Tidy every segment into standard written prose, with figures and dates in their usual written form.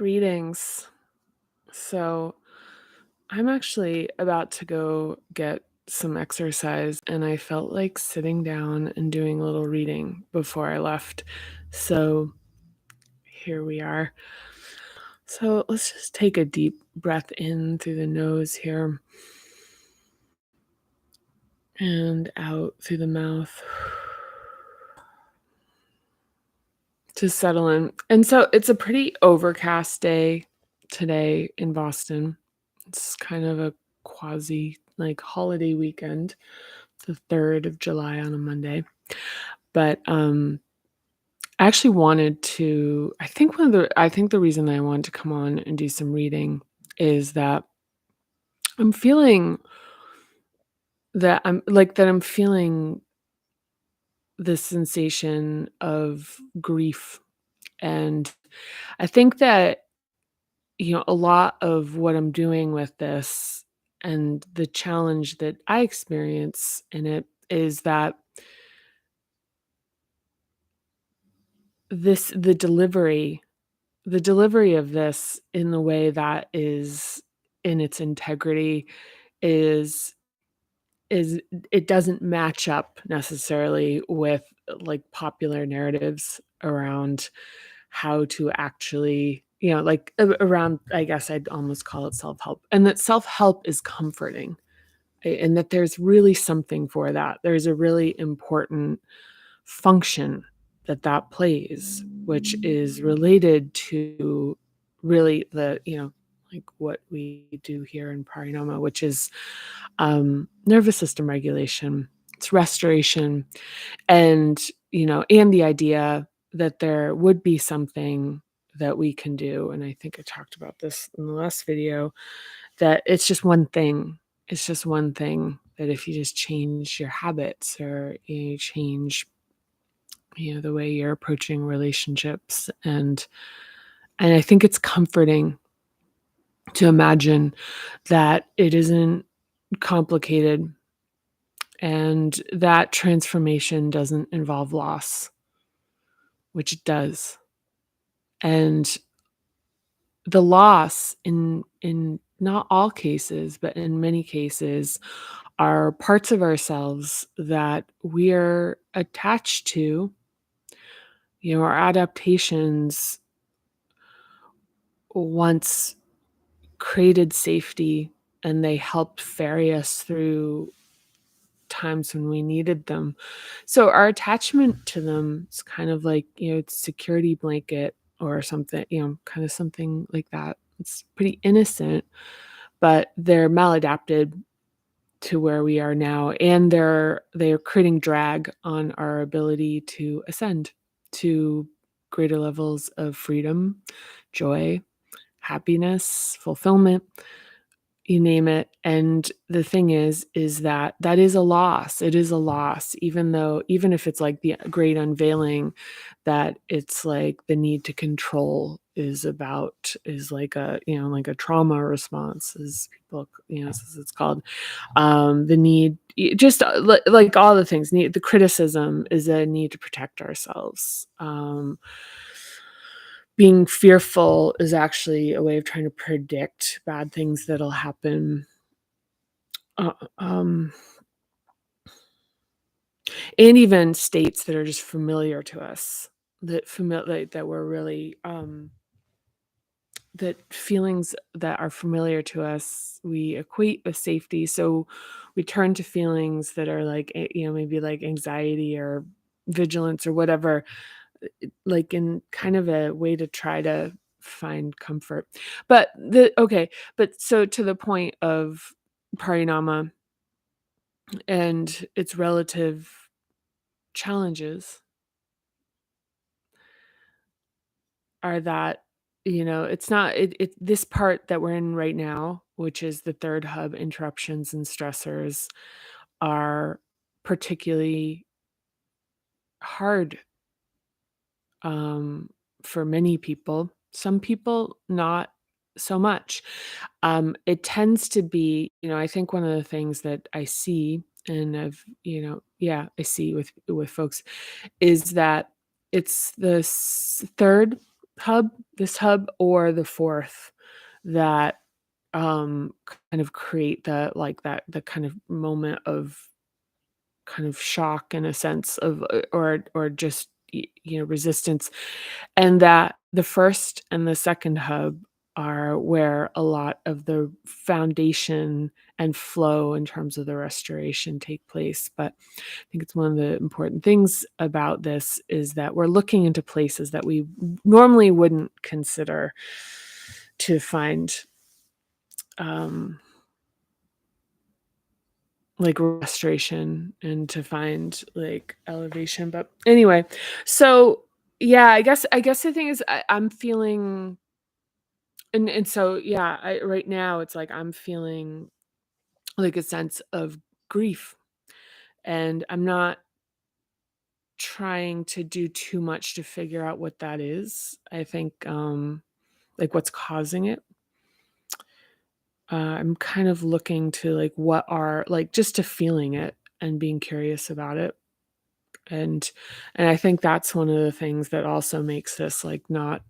Greetings. So, I'm actually about to go get some exercise, and I felt like sitting down and doing a little reading before I left. So, here we are. So, let's just take a deep breath in through the nose here and out through the mouth to settle in. And so, it's a pretty overcast day today in Boston. It's kind of a quasi like holiday weekend, the 3rd of July on a Monday. But I actually wanted to I think the reason I wanted to come on and do some reading is that I'm feeling I'm feeling the sensation of grief. And I think that a lot of what I'm doing with this and the challenge that I experience in it is that this the delivery of this in the way that is in its integrity is is it doesn't match up necessarily with like popular narratives around how to actually around, I guess I'd almost call it self-help, and that self-help is comforting, and that there's really something for that. There's a really important function that that plays, which is related to really like what we do here in Parinoma, which is nervous system regulation, it's restoration, and and the idea that there would be something that we can do. And I think I talked about this in the last video, that it's just one thing. It's just one thing that if you just change your habits, or you change the way you're approaching relationships, and I think it's comforting to imagine that it isn't complicated, and that transformation doesn't involve loss, which it does. And the loss in not all cases, but in many cases, are parts of ourselves that we're attached to. Our adaptations once created safety, and they helped ferry us through times when we needed them. So our attachment to them is kind of like, it's security blanket or something, kind of something like that. It's pretty innocent, but they're maladapted to where we are now, and they're creating drag on our ability to ascend to greater levels of freedom, joy, happiness, fulfillment, you name it. And the thing is that that is a loss. It is a loss, even if it's like the great unveiling, that it's like the need to control is like like a trauma response, as people, as it's called. The need, just like all the things, the criticism is a need to protect ourselves. Being fearful is actually a way of trying to predict bad things that'll happen. Uh, um, and even states that are just familiar to us, that we're really that feelings that are familiar to us, we equate with safety. So we turn to feelings that are like, maybe like anxiety or vigilance or whatever, like in kind of a way to try to find comfort. But so to the point of Parinama and its relative challenges are that, it's not this part that we're in right now, which is the third hub, interruptions and stressors, are particularly hard, um, for many people. Some people not so much. It tends to be, I think one of the things that I see, and I see with folks, is that it's the third hub, this hub or the fourth that kind of create the kind of moment of kind of shock in a sense of or just resistance, and that the first and the second hub are where a lot of the foundation and flow in terms of the restoration take place. But I think it's one of the important things about this is that we're looking into places that we normally wouldn't consider to find um like restoration and to find like elevation. But anyway, so yeah, I guess the thing is I'm feeling and so yeah, right now it's like I'm feeling like a sense of grief, and I'm not trying to do too much to figure out what that is. I think like what's causing it. I'm kind of looking to like what are like just to feeling it and being curious about it. And I think that's one of the things that also makes this, like, not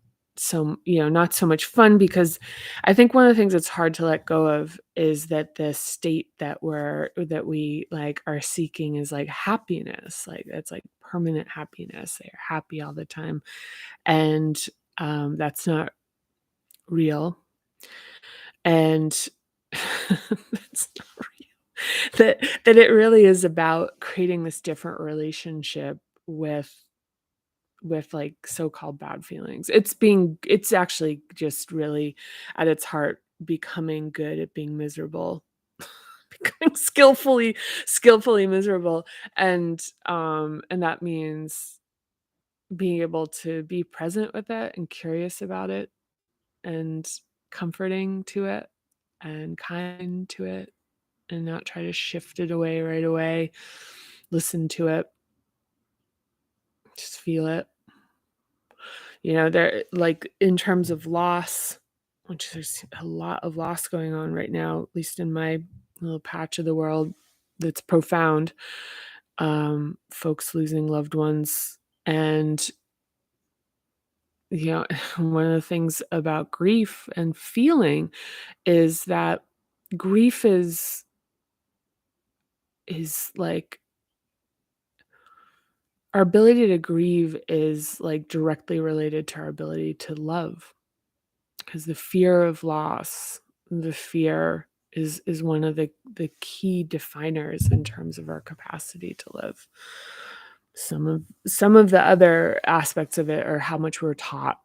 not so much fun because I think one of the things that's hard to let go of is that the state that we, like, are seeking is, like, happiness, like, it's, like, permanent happiness. They're happy all the time, and, that's not real, and that's not real. That it really is about creating this different relationship with like so-called bad feelings. It's actually just really at its heart becoming good at being miserable, becoming skillfully miserable. And that means being able to be present with it and curious about it and comforting to it and kind to it and not try to shift it away right away. Listen to it, just feel it. There like, in terms of loss, which there's a lot of loss going on right now, at least in my little patch of the world that's profound, folks losing loved ones, and, one of the things about grief and feeling is that grief is, like our ability to grieve is, like, directly related to our ability to love. 'Cause the fear of loss, the fear is one of the key definers in terms of our capacity to live. Some of the other aspects of it are how much we're taught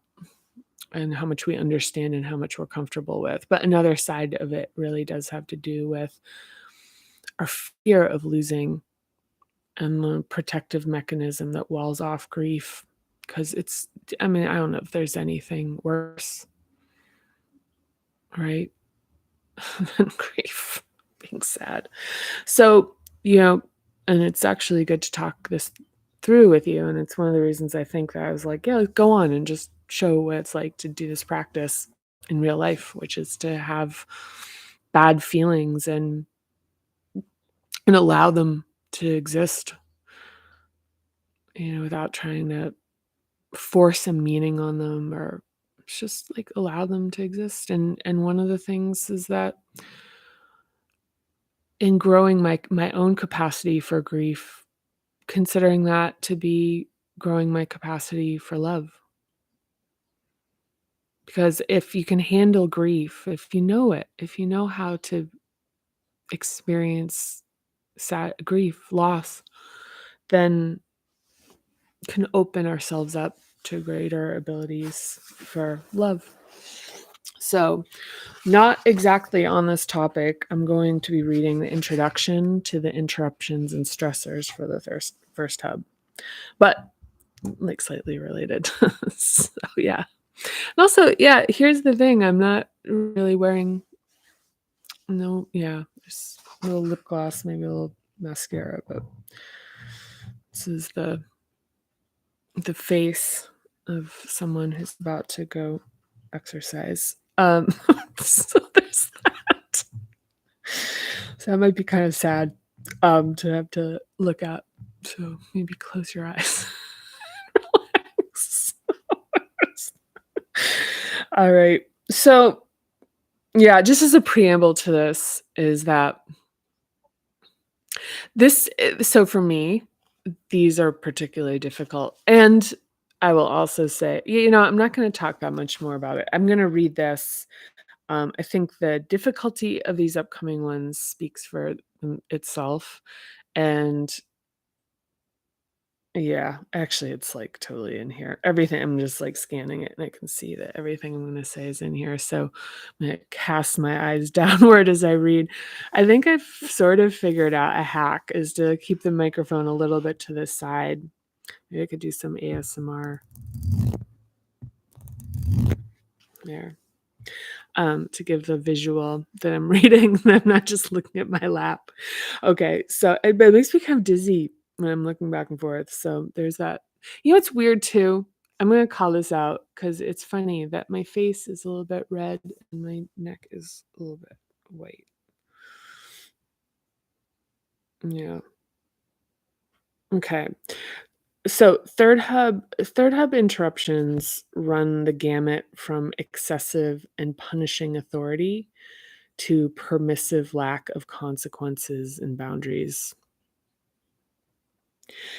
and how much we understand and how much we're comfortable with, but another side of it really does have to do with our fear of losing and the protective mechanism that walls off grief. Because I mean, I don't know if there's anything worse, right? Than grief, being sad. So, you know, and it's actually good to talk this through with you. And it's one of the reasons I think that I was like, yeah, go on and just show what it's like to do this practice in real life, which is to have bad feelings and allow them to exist, without trying to force a meaning on them or just like allow them to exist. And one of the things is that in growing my own capacity for grief, considering that to be growing my capacity for love. Because if you can handle grief, if you know it, if you know how to experience sad grief, loss, then can open ourselves up to greater abilities for love. So, not exactly on this topic. I'm going to be reading the introduction to the interruptions and stressors for the first hub, but like slightly related. So, yeah. And also, yeah, here's the thing. I'm not really wearing no, yeah, just a little lip gloss, maybe a little mascara, but this is the face of someone who's about to go exercise. So there's that. So that might be kind of sad, to have to look at. So maybe close your eyes. Relax. All right. So, yeah, just as a preamble to this is that so for me, these are particularly difficult, and I will also say, I'm not gonna talk that much more about it. I'm gonna read this. I think the difficulty of these upcoming ones speaks for itself, and yeah, actually, it's, like, totally in here. Everything I'm just, like, scanning it, and I can see that everything I'm gonna say is in here, so I'm gonna cast my eyes downward as I read. I think I've sort of figured out a hack is to keep the microphone a little bit to the side. Maybe I could do some ASMR there, to give the visual that I'm reading, that I'm not just looking at my lap. Okay, so it makes me kind of dizzy when I'm looking back and forth, so there's that. It's weird too? I'm gonna call this out because it's funny that my face is a little bit red and my neck is a little bit white. Yeah. Okay. So third hub interruptions run the gamut from excessive and punishing authority to permissive lack of consequences and boundaries.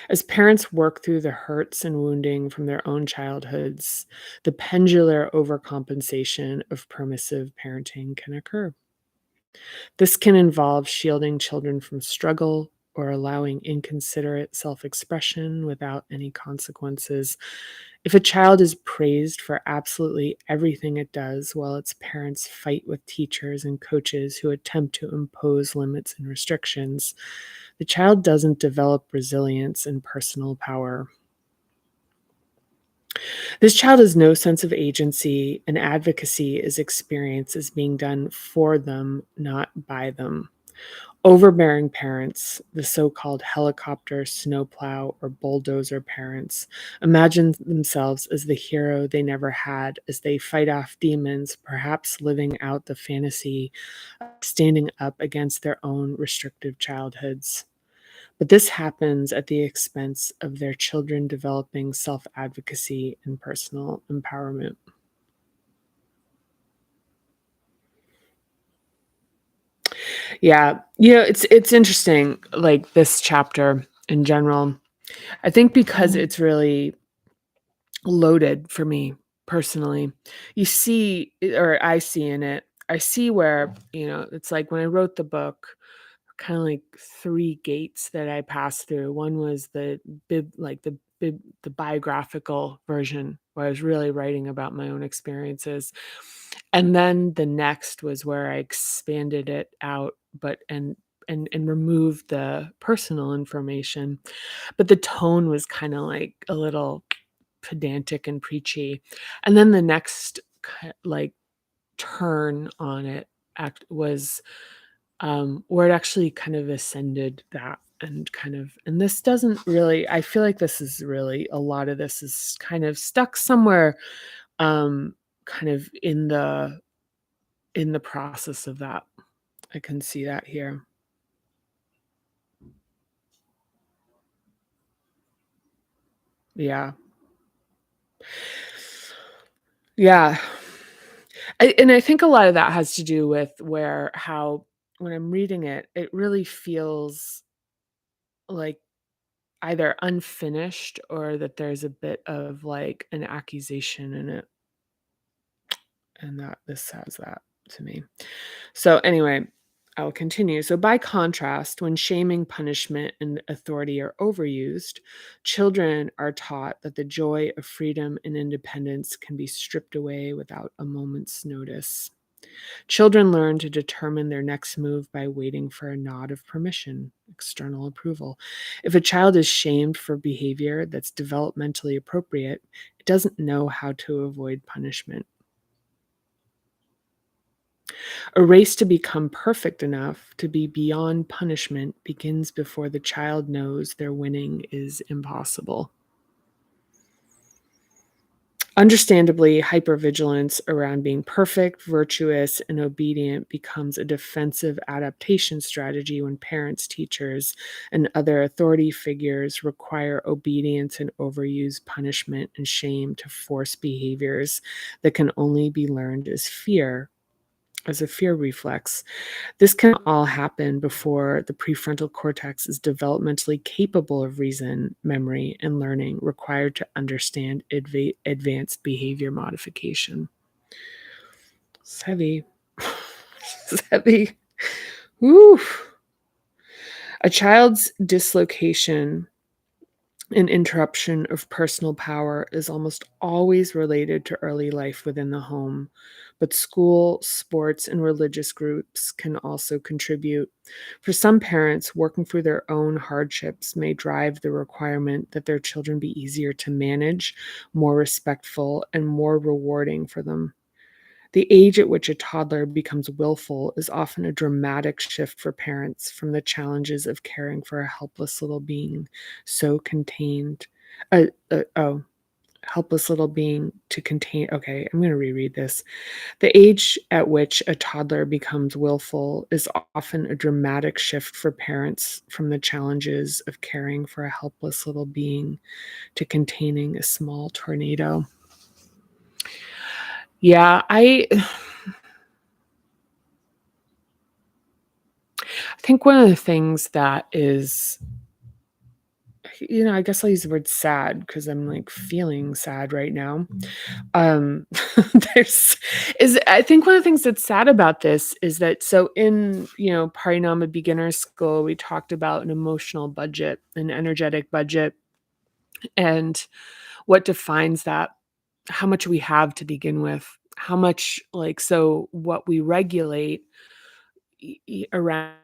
As parents work through the hurts and wounding from their own childhoods, the pendular overcompensation of permissive parenting can occur. This can involve shielding children from struggle or allowing inconsiderate self expression without any consequences. If a child is praised for absolutely everything it does, while its parents fight with teachers and coaches who attempt to impose limits and restrictions, the child doesn't develop resilience and personal power. This child has no sense of agency, and advocacy is experienced as being done for them, not by them. Overbearing parents, the so called helicopter, snowplow, or bulldozer parents, imagine themselves as the hero they never had as they fight off demons, perhaps living out the fantasy of standing up against their own restrictive childhoods. But this happens at the expense of their children developing self advocacy and personal empowerment. Yeah, it's interesting, like this chapter in general. I think because it's really loaded for me personally. You see, or I see in it, I see where, it's like when I wrote the book, kind of like three gates that I passed through. One was the biographical version where I was really writing about my own experiences. And then the next was where I expanded it out, but and removed the personal information. But the tone was kind of like a little pedantic and preachy. And then the next like turn on it was where it actually kind of ascended that and and this doesn't really, I feel like this is really, a lot of this is kind of stuck somewhere um kind of in the process of that. I can see that here. Yeah. Yeah. And I think a lot of that has to do with where how when I'm reading it, it really feels like either unfinished or that there's a bit of like an accusation in it, and that this has that to me. So anyway, I'll continue. So by contrast, when shaming, punishment, and authority are overused, children are taught that the joy of freedom and independence can be stripped away without a moment's notice. Children learn to determine their next move by waiting for a nod of permission, external approval. If a child is shamed for behavior that's developmentally appropriate, it doesn't know how to avoid punishment. A race to become perfect enough to be beyond punishment begins before the child knows their winning is impossible. Understandably, hypervigilance around being perfect, virtuous, and obedient becomes a defensive adaptation strategy when parents, teachers, and other authority figures require obedience and overuse punishment and shame to force behaviors that can only be learned as a fear reflex. This can all happen before the prefrontal cortex is developmentally capable of reason, memory, and learning required to understand advanced behavior modification. It's heavy. It's heavy. Woo. A child's dislocation an interruption of personal power is almost always related to early life within the home, but school, sports, and religious groups can also contribute. For some parents, working through their own hardships may drive the requirement that their children be easier to manage, more respectful, and more rewarding for them. The age at which a toddler becomes willful is often a dramatic shift for parents from the challenges of caring for a helpless little being so contained. Oh, helpless little being to contain. Okay, I'm going to reread this. The age at which a toddler becomes willful is often a dramatic shift for parents from the challenges of caring for a helpless little being to containing a small tornado. Yeah, I think one of the things that is, I guess I'll use the word sad because I'm like feeling sad right now. Um, there's is I think one of the things that's sad about this is that so in, Parinama Beginner School, we talked about an emotional budget, an energetic budget, and what defines that, how much we have to begin with, how much so what we regulate around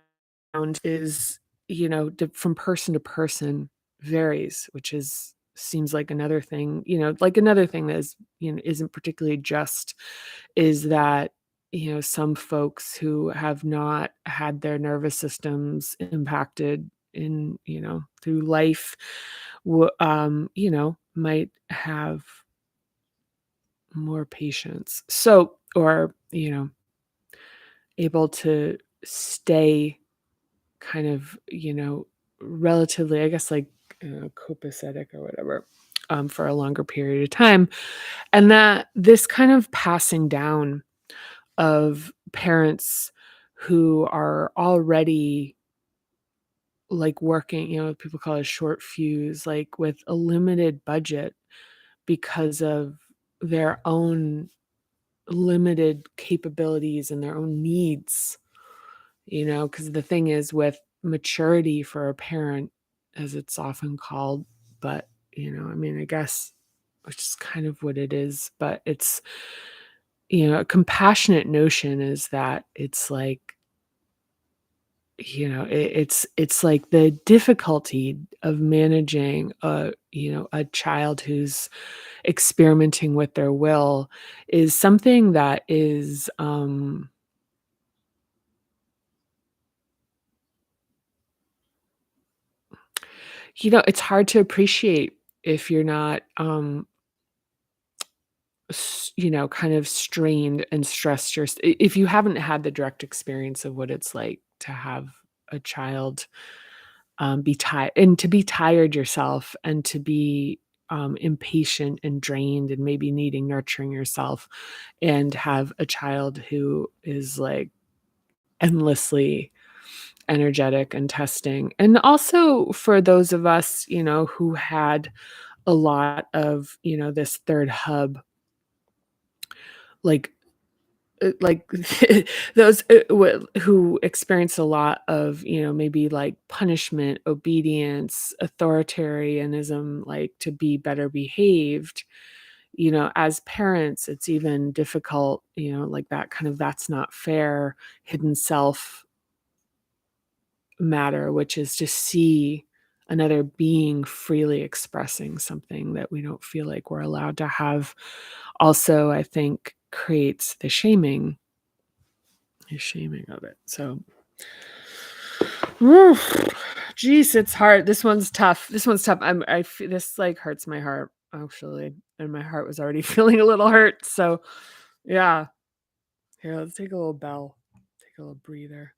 is, from person to person varies, which is seems like another thing, like another thing that is, isn't particularly just is that, some folks who have not had their nervous systems impacted in, through life, might have more patience. So, or, able to stay kind of, relatively, I guess, like, copacetic or whatever, for a longer period of time. And that this kind of passing down of parents who are already like working, people call it a short fuse, like with a limited budget because of their own limited capabilities and their own needs. Because the thing is with maturity for a parent, as it's often called, but, I mean, I guess, which is kind of what it is, but it's, a compassionate notion is that it's like, it's like the difficulty of managing a child who's experimenting with their will is something that is, it's hard to appreciate if you're not, kind of strained and stressed if you haven't had the direct experience of what it's like to have a child, be tired and to be tired yourself and to be, impatient and drained and maybe needing nurturing yourself and have a child who is like endlessly energetic and testing. And also for those of us, who had a lot of, this third hub, like like those who experience a lot of, maybe like punishment, obedience, authoritarianism, like to be better behaved, as parents it's even difficult, like that kind of that's not fair hidden self matter, which is to see another being freely expressing something that we don't feel like we're allowed to have, also I think creates the shaming of it. So, geez, it's hard. This one's tough. This like hurts my heart actually. and my heart was already feeling a little hurt, so, yeah. Here, let's take a little bell. Take a little breather.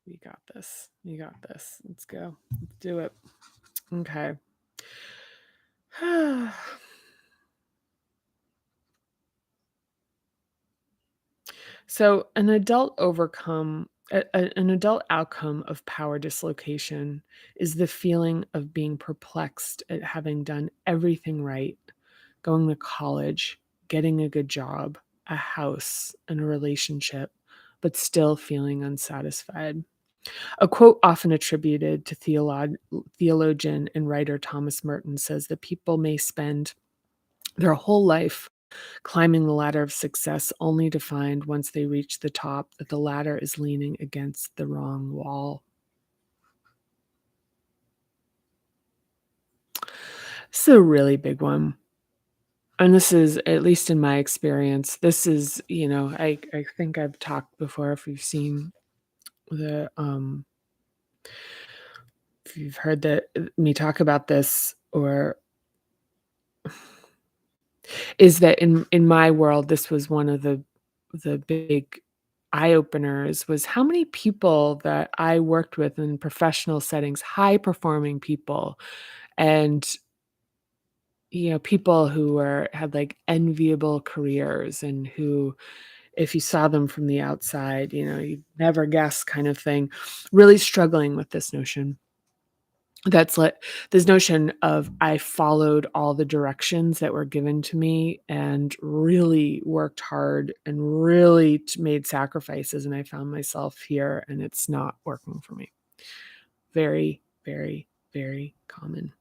We got this. You got this. Let's go. Let's do it. Okay. So, an adult outcome of power dislocation is the feeling of being perplexed at having done everything right, going to college, getting a good job, a house, and a relationship, but still feeling unsatisfied. A quote often attributed to theologian and writer Thomas Merton says that people may spend their whole life climbing the ladder of success only to find once they reach the top that the ladder is leaning against the wrong wall. It's a really big one. And this is, at least in my experience, this is, I think I've talked before if you've seen the if you've heard that me talk about this, or is that in my world, this was one of the big eye openers, was how many people that I worked with in professional settings, high performing people, and people who had like enviable careers, and who, if you saw them from the outside, you'd never guess, kind of thing, really struggling with that's like this notion of, I followed all the directions that were given to me and really worked hard and really made sacrifices, and I found myself here and it's not working for me. Very, very, very common.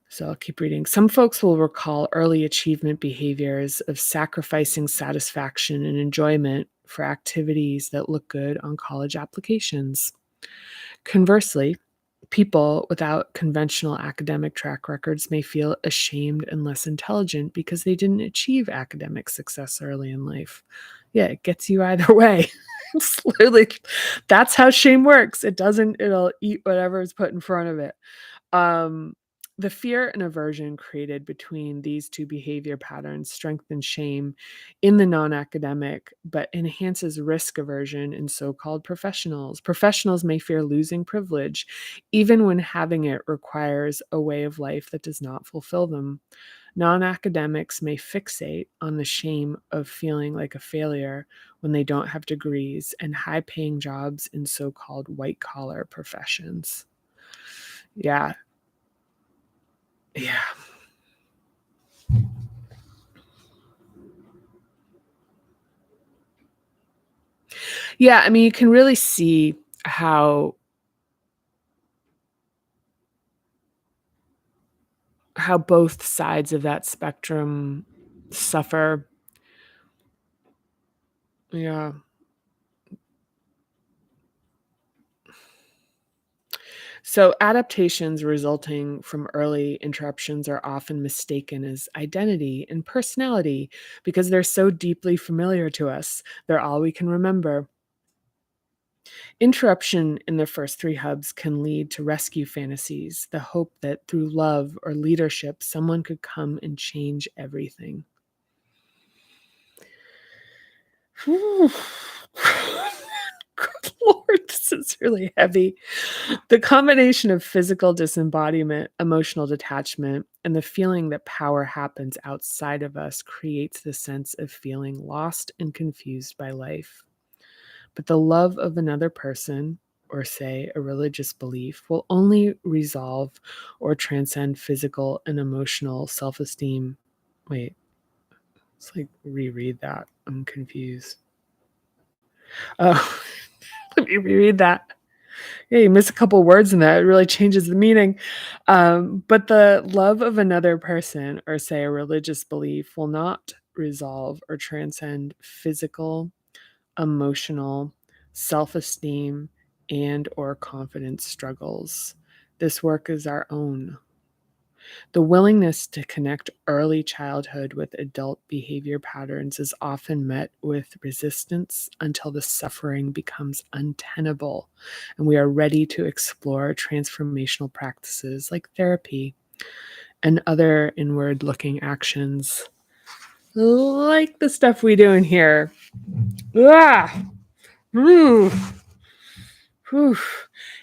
So I'll keep reading. Some folks will recall early achievement behaviors of sacrificing satisfaction and enjoyment for activities that look good on college applications. Conversely, people without conventional academic track records may feel ashamed and less intelligent because they didn't achieve academic success early in life. Yeah, it gets you either way. It's literally, that's how shame works. It'll eat whatever is put in front of it. Um, the fear and aversion created between these two behavior patterns strengthen shame in the non-academic, but enhances risk aversion in so-called professionals. Professionals may fear losing privilege, even when having it requires a way of life that does not fulfill them. Non-academics may fixate on the shame of feeling like a failure when they don't have degrees and high-paying jobs in so-called white-collar professions. Yeah, yeah. Yeah, I mean, you can really see how both sides of that spectrum suffer. Yeah. So adaptations resulting from early interruptions are often mistaken as identity and personality because they're so deeply familiar to us. They're all we can remember. Interruption in the first three hubs can lead to rescue fantasies, the hope that through love or leadership, someone could come and change everything. Whew. Good Lord, this is really heavy. The combination of physical disembodiment, emotional detachment, and the feeling that power happens outside of us creates the sense of feeling lost and confused by life. But the love of another person, or say a religious belief, will only resolve or transcend physical and emotional self esteem. Wait, let's like reread that. I'm confused. Oh, let me reread that. Yeah, you miss a couple words in that, it really changes the meaning. But the love of another person, or say a religious belief, will not resolve or transcend physical, emotional, self-esteem, and or confidence struggles. This work is our own. The willingness to connect early childhood with adult behavior patterns is often met with resistance until the suffering becomes untenable and we are ready to explore transformational practices like therapy and other inward looking actions like the stuff we do in here. Ah, ooh, whew.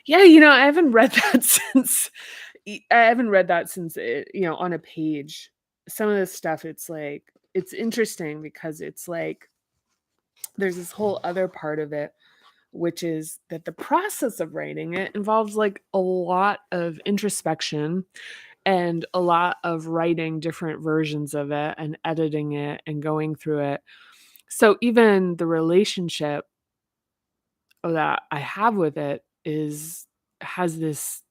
Yeah, I haven't read that since on a page. Some of this stuff, it's like, it's interesting because it's like there's this whole other part of it, which is that the process of writing it involves like a lot of introspection and a lot of writing different versions of it and editing it and going through it. So even the relationship that I have with it is has this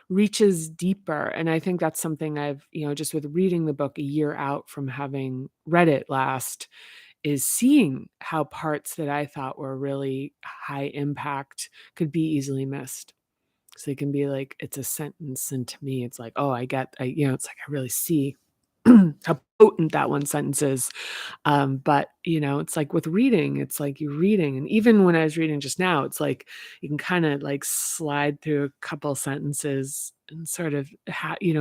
reaches deeper, and I think that's something I've, just with reading the book a year out from having read it last, is seeing how parts that I thought were really high impact could be easily missed. So they can be like, it's a sentence, and to me, it's like, oh, it's like I really see how potent that one sentence is. But it's like with reading, it's like you're reading, and even when I was reading just now, it's like you can kind of like slide through a couple sentences and sort of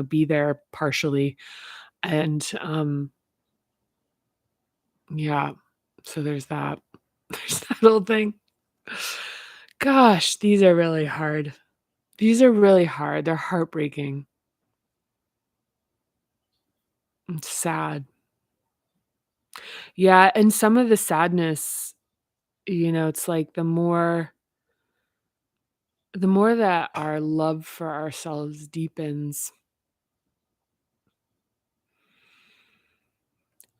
be there partially, and yeah. So there's that. There's that whole thing. Gosh, these are really hard. These are really hard. They're heartbreaking. It's sad. Yeah, and some of the sadness, it's like the more that our love for ourselves deepens,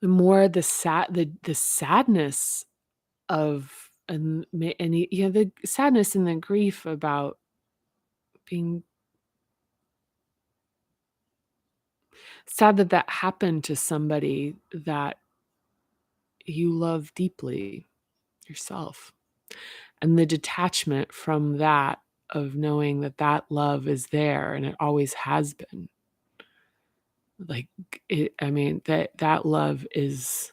the more the sadness of the sadness and the grief about being sad that that happened to somebody that you love deeply yourself, and the detachment from that, of knowing that that love is there and it always has been. Like, that love is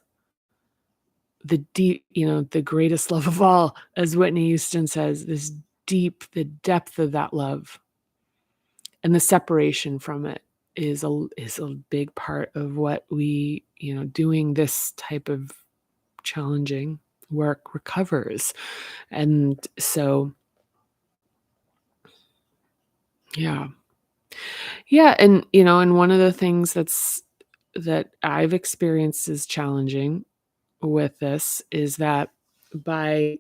the greatest love of all, as Whitney Houston says, the depth of that love and the separation from it is a big part of what we, doing this type of challenging work recovers. And so, yeah. Yeah, and one of the things that I've experienced as challenging with this is that by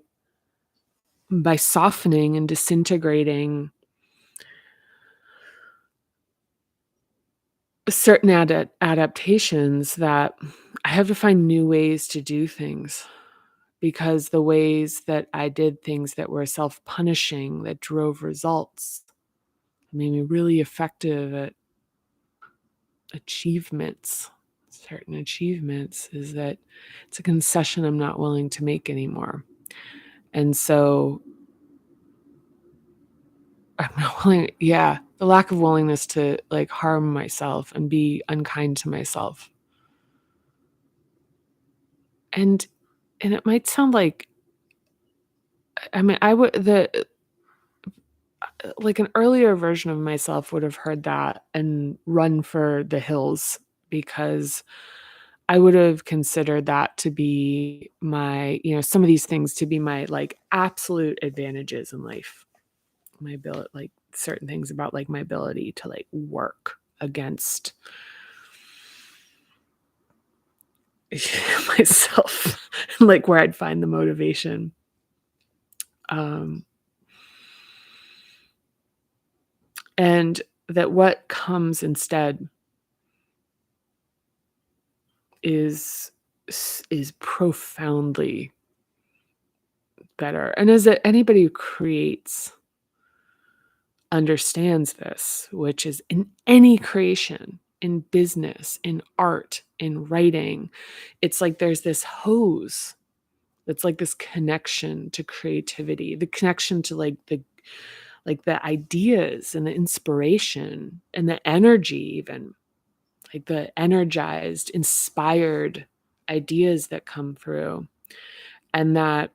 softening and disintegrating certain adaptations, that I have to find new ways to do things, because the ways that I did things that were self-punishing, that drove results, made me really effective at achievements, certain achievements, is that it's a concession I'm not willing to make anymore. And so I'm not willing, yeah, the lack of willingness to like harm myself and be unkind to myself. And it might sound like, I would the like an earlier version of myself would have heard that and run for the hills, because I would have considered that to be some of these things to be my like absolute advantages in life. My ability, like certain things about like my ability to like work against myself, like where I'd find the motivation. Um, and that what comes instead is profoundly better. And as anybody who creates understands this, which is in any creation, in business, in art, in writing, it's like there's this hose that's like this connection to creativity, the connection to like like the ideas and the inspiration and the energy, even like the energized, inspired ideas that come through. And that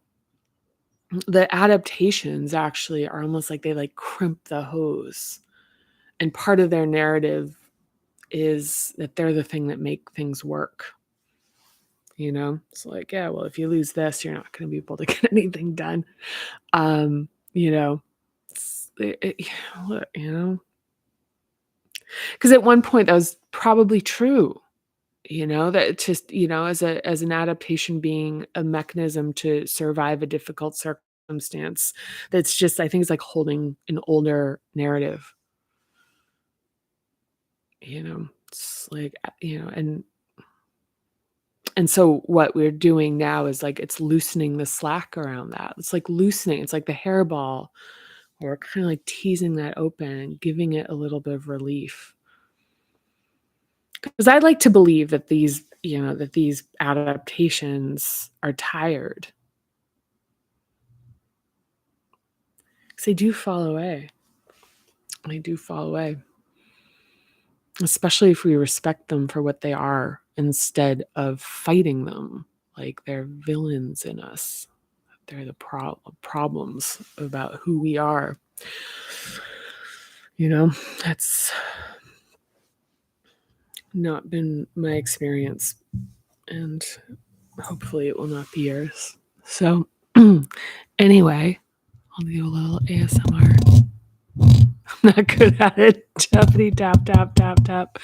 the adaptations actually are almost like they like crimp the hose. And part of their narrative is that they're the thing that make things work. It's like, yeah, well, if you lose this, you're not going to be able to get anything done. You know, you know, because at one point that was probably true. That it's just, as an adaptation being a mechanism to survive a difficult circumstance, that's just, I think it's like holding an older narrative. It's like, and so what we're doing now is like it's loosening the slack around that. It's like loosening. It's like the hairball. We're kind of like teasing that open and giving it a little bit of relief. Because I'd like to believe that these adaptations are tired. Because they do fall away. They do fall away. Especially if we respect them for what they are instead of fighting them like they're villains in us. They're the problems about who we are. That's not been my experience, and hopefully it will not be yours. So, anyway, I'll do a little ASMR. I'm not good at it. Tappity tap, tap, tap, tap.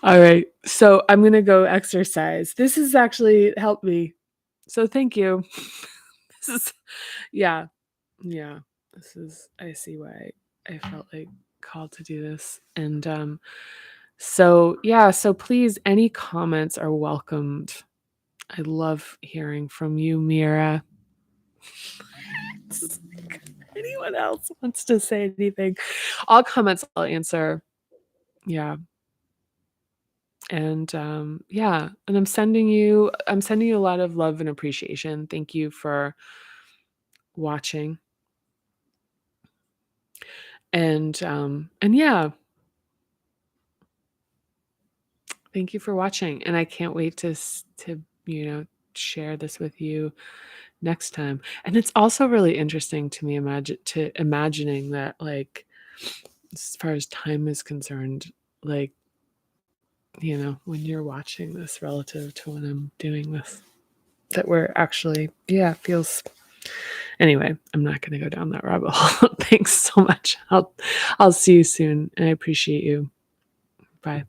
All right. So, I'm going to go exercise. This has actually helped me. So, thank you. This is, yeah. Yeah. I see why I felt like called to do this. And, so please, any comments are welcomed. I love hearing from you, Mira. Anyone else wants to say anything? All comments I'll answer. Yeah. And and I'm sending you a lot of love and appreciation. Thank you for watching. And yeah, thank you for watching. And I can't wait to share this with you next time. And it's also really interesting to me imagining that, like, as far as time is concerned, like, when you're watching this relative to when I'm doing this, that we're actually, feels. Anyway, I'm not going to go down that rabbit hole. Thanks so much. I'll see you soon, and I appreciate you. Bye.